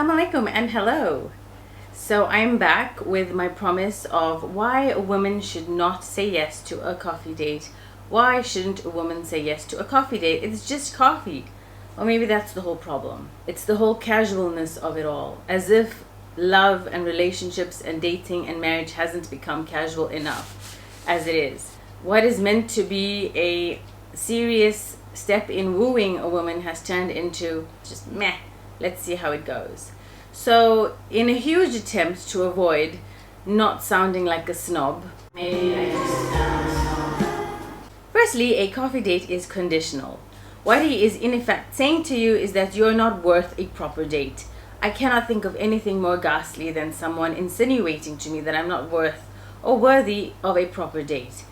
Assalamu alaikum and hello. So I'm back with my promise of why a woman should not say yes to a coffee date. Why shouldn't a woman say yes to a coffee date? It's just coffee. Or maybe that's the whole problem. It's the whole casualness of it all. As if love and relationships and dating and marriage hasn't become casual enough as it is. What is meant to be a serious step in wooing a woman has turned into just meh. Let's see how it goes. So, in a huge attempt to avoid not sounding like a snob, firstly, a coffee date is conditional. What he is in effect saying to you is that you're not worth a proper date. I cannot think of anything more ghastly than someone insinuating to me that I'm not worth or worthy of a proper date.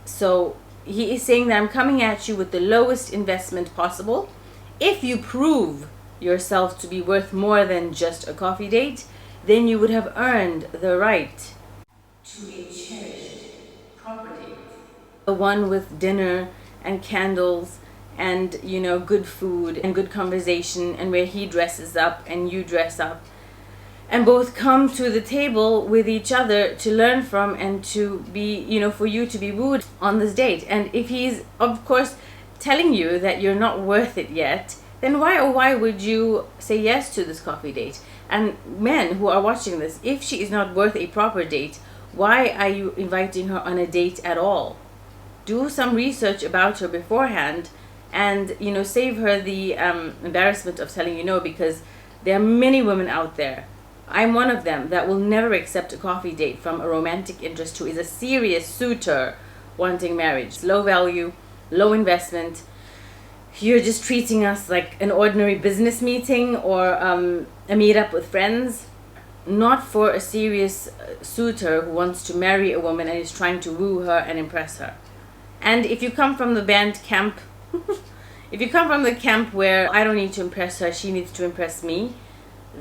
So he is saying that I'm coming at you with the lowest investment possible. If you prove yourself to be worth more than just a coffee date, then you would have earned the right to a cherished proper date. The one with dinner and candles and, good food and good conversation, and where he dresses up and you dress up, and both come to the table with each other to learn from and to be, for you to be wooed on this date. And if he's, of course, telling you that you're not worth it yet, then why would you say yes to this coffee date? And men who are watching this, if she is not worth a proper date, why are you inviting her on a date at all? Do some research about her beforehand and, save her the embarrassment of telling you no, because there are many women out there. I'm one of them that will never accept a coffee date from a romantic interest who is a serious suitor wanting marriage. Low value, low investment. You're just treating us like an ordinary business meeting or a meetup with friends, not for a serious suitor who wants to marry a woman and is trying to woo her and impress her. And if you come from the band camp, if you come from the camp where I don't need to impress her, she needs to impress me,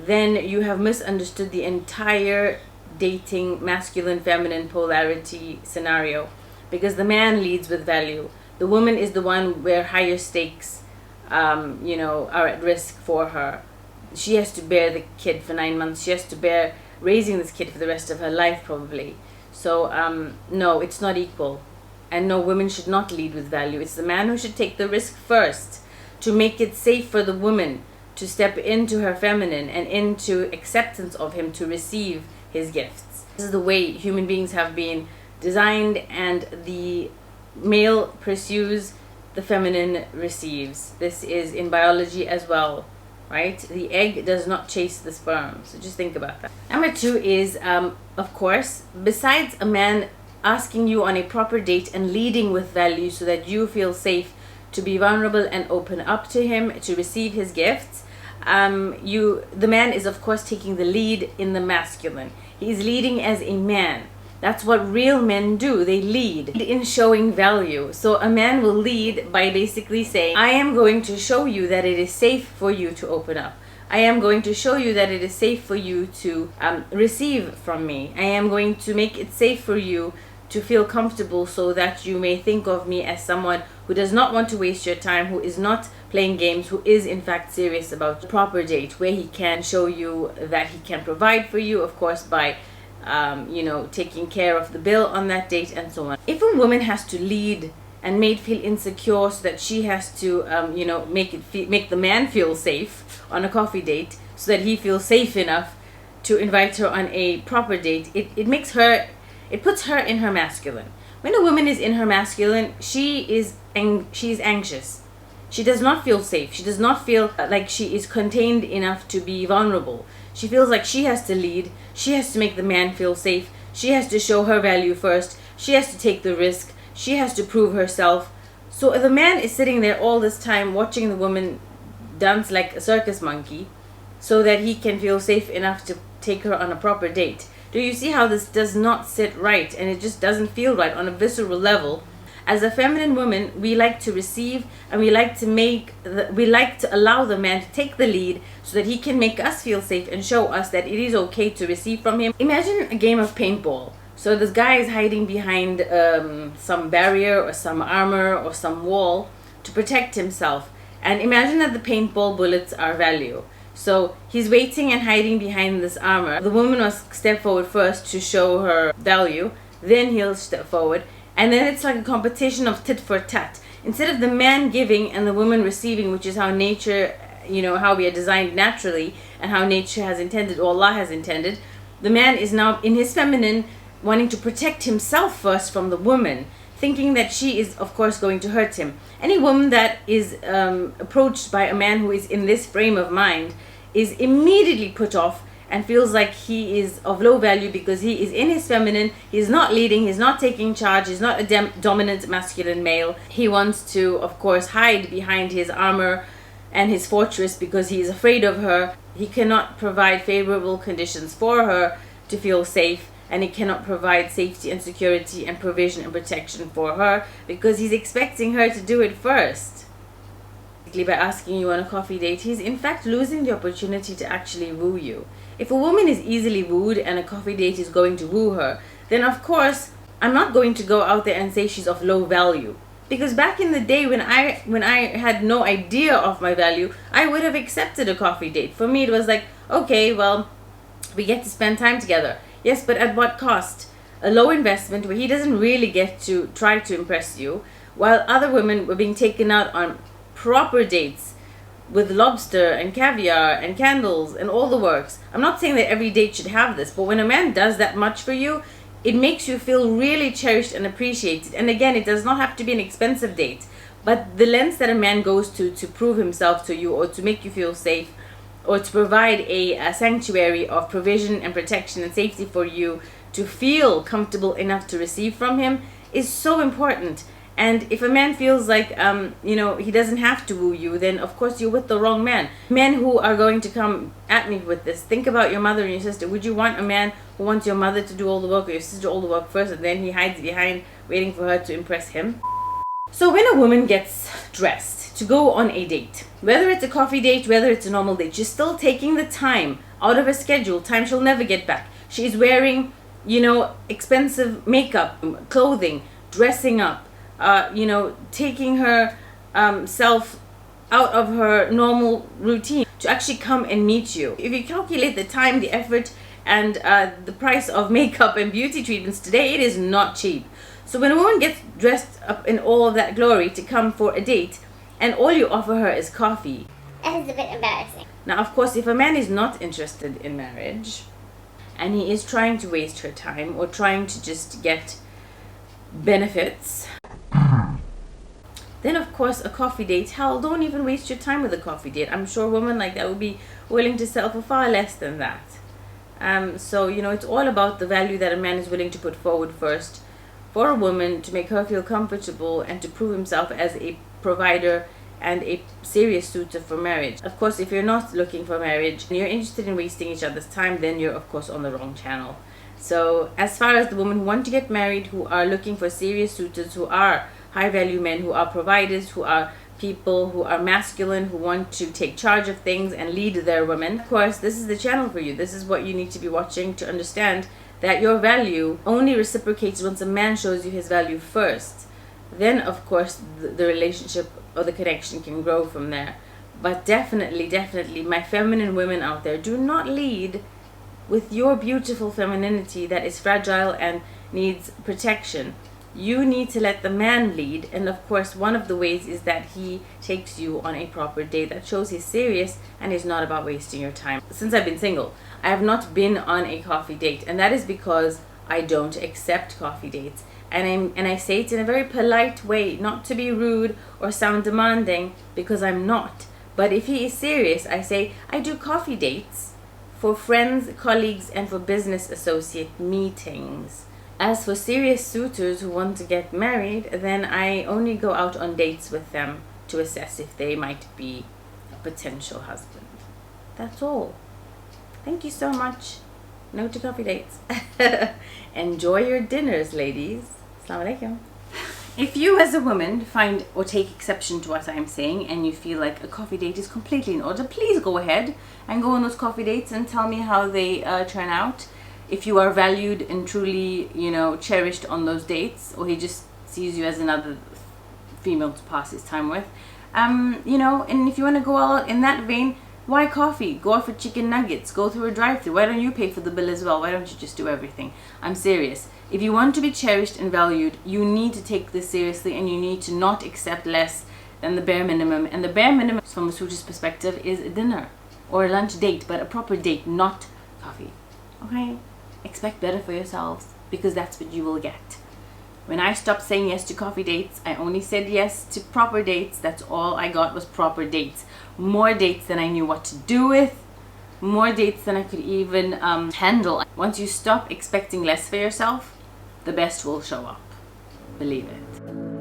then you have misunderstood the entire dating masculine feminine polarity scenario, because the man leads with value. The woman is the one where higher stakes, are at risk for her. She has to bear the kid for 9 months. She has to bear raising this kid for the rest of her life, probably. So, no, it's not equal. And no, women should not lead with value. It's the man who should take the risk first to make it safe for the woman to step into her feminine and into acceptance of him to receive his gifts. This is the way human beings have been designed, and the male pursues, the feminine receives. This is in biology as well, right? The egg does not chase the sperm. So just think about that. Number 2 is, of course, besides a man asking you on a proper date and leading with value so that you feel safe to be vulnerable and open up to him, to receive his gifts, the man is, of course, taking the lead in the masculine. He is leading as a man. That's what real men do. They lead in showing value. So a man will lead by basically saying, I am going to show you that it is safe for you to open up. I am going to show you that it is safe for you to receive from me. I am going to make it safe for you to feel comfortable so that you may think of me as someone who does not want to waste your time, who is not playing games, who is in fact serious about a proper date where he can show you that he can provide for you, of course, by taking care of the bill on that date and so on. If a woman has to lead and made feel insecure so that she has to, make the man feel safe on a coffee date so that he feels safe enough to invite her on a proper date, it puts her in her masculine. When a woman is in her masculine, she's anxious. She does not feel safe. She does not feel like she is contained enough to be vulnerable. She feels like she has to lead. She has to make the man feel safe. She has to show her value first. She has to take the risk. She has to prove herself. So the man is sitting there all this time watching the woman dance like a circus monkey so that he can feel safe enough to take her on a proper date. Do you see how this does not sit right, and it just doesn't feel right on a visceral level? As a feminine woman, we like to receive, and we like to allow the man to take the lead so that he can make us feel safe and show us that it is okay to receive from him. Imagine a game of paintball. So this guy is hiding behind some barrier or some armor or some wall to protect himself. And imagine that the paintball bullets are value. So he's waiting and hiding behind this armor. The woman must step forward first to show her value, then he'll step forward, and then it's like a competition of tit for tat. Instead of the man giving and the woman receiving, which is how nature, how we are designed naturally and how nature has intended, or Allah has intended, the man is now in his feminine wanting to protect himself first from the woman, thinking that she is of course going to hurt him. Any woman that is approached by a man who is in this frame of mind is immediately put off and feels like he is of low value because he is in his feminine, he's not leading, he's not taking charge, he's not a dominant masculine male. He wants to, of course, hide behind his armor and his fortress because he is afraid of her. He cannot provide favorable conditions for her to feel safe, and he cannot provide safety and security and provision and protection for her because he's expecting her to do it first. By asking you on a coffee date, he's in fact losing the opportunity to actually woo you. If a woman is easily wooed and a coffee date is going to woo her, then of course I'm not going to go out there and say she's of low value. Because back in the day when I had no idea of my value, I would have accepted a coffee date. For me it was like, okay, well, we get to spend time together. Yes, but at what cost? A low investment where he doesn't really get to try to impress you, while other women were being taken out on proper dates with lobster and caviar and candles and all the works. I'm not saying that every date should have this, but when a man does that much for you, it makes you feel really cherished and appreciated. And again, it does not have to be an expensive date, but the lengths that a man goes to prove himself to you, or to make you feel safe, or to provide a sanctuary of provision and protection and safety for you to feel comfortable enough to receive from him, is so important. And if a man feels like, he doesn't have to woo you, then of course you're with the wrong man. Men who are going to come at me with this, think about your mother and your sister. Would you want a man who wants your mother to do all the work, or your sister to do all the work first, and then he hides behind waiting for her to impress him? So when a woman gets dressed to go on a date, whether it's a coffee date, whether it's a normal date, she's still taking the time out of her schedule, time she'll never get back. She's wearing, expensive makeup, clothing, dressing up, taking her self out of her normal routine to actually come and meet you. If you calculate the time, the effort, and the price of makeup and beauty treatments today, it is not cheap. So when a woman gets dressed up in all of that glory to come for a date, and all you offer her is coffee, that is a bit embarrassing. Now, of course, if a man is not interested in marriage, and he is trying to waste her time, or trying to just get benefits, then of course a coffee date, hell, don't even waste your time with a coffee date. I'm sure a woman like that would be willing to sell for far less than that. So it's all about the value that a man is willing to put forward first for a woman, to make her feel comfortable and to prove himself as a provider and a serious suitor for marriage. Of course, if you're not looking for marriage and you're interested in wasting each other's time, then you're of course on the wrong channel. So as far as the women who want to get married, who are looking for serious suitors, who are high value men, who are providers, who are people who are masculine, who want to take charge of things and lead their women, of course this is the channel for you. This is what you need to be watching to understand that your value only reciprocates once a man shows you his value first. Then of course the relationship or the connection can grow from there. But definitely my feminine women out there, do not lead with your beautiful femininity that is fragile and needs protection. You need to let the man lead, and of course one of the ways is that he takes you on a proper date that shows he's serious and is not about wasting your time. Since I've been single, I have not been on a coffee date, and that is because I don't accept coffee dates. And I say it in a very polite way, not to be rude or sound demanding, because I'm not. But if he is serious, I say I do coffee dates for friends, colleagues, and for business associate meetings. As for serious suitors who want to get married, then I only go out on dates with them to assess if they might be a potential husband. That's all. Thank you so much. No to coffee dates. Enjoy your dinners, ladies. Assalamu alaikum. If you as a woman find or take exception to what I'm saying and you feel like a coffee date is completely in order, please go ahead and go on those coffee dates and tell me how they turn out. If you are valued and truly, cherished on those dates, or he just sees you as another female to pass his time with, and if you want to go all out in that vein, Why coffee? Go out for chicken nuggets. Go through a drive-thru. Why don't you pay for the bill as well? Why don't you just do everything? I'm serious. If you want to be cherished and valued, you need to take this seriously, and you need to not accept less than the bare minimum. And the bare minimum from a Suji's perspective is a dinner or a lunch date, but a proper date, not coffee. Okay? Expect better for yourselves, because that's what you will get. When I stopped saying yes to coffee dates, I only said yes to proper dates. That's all I got was proper dates. More dates than I knew what to do with. More dates than I could even handle. Once you stop expecting less for yourself, the best will show up. Believe it.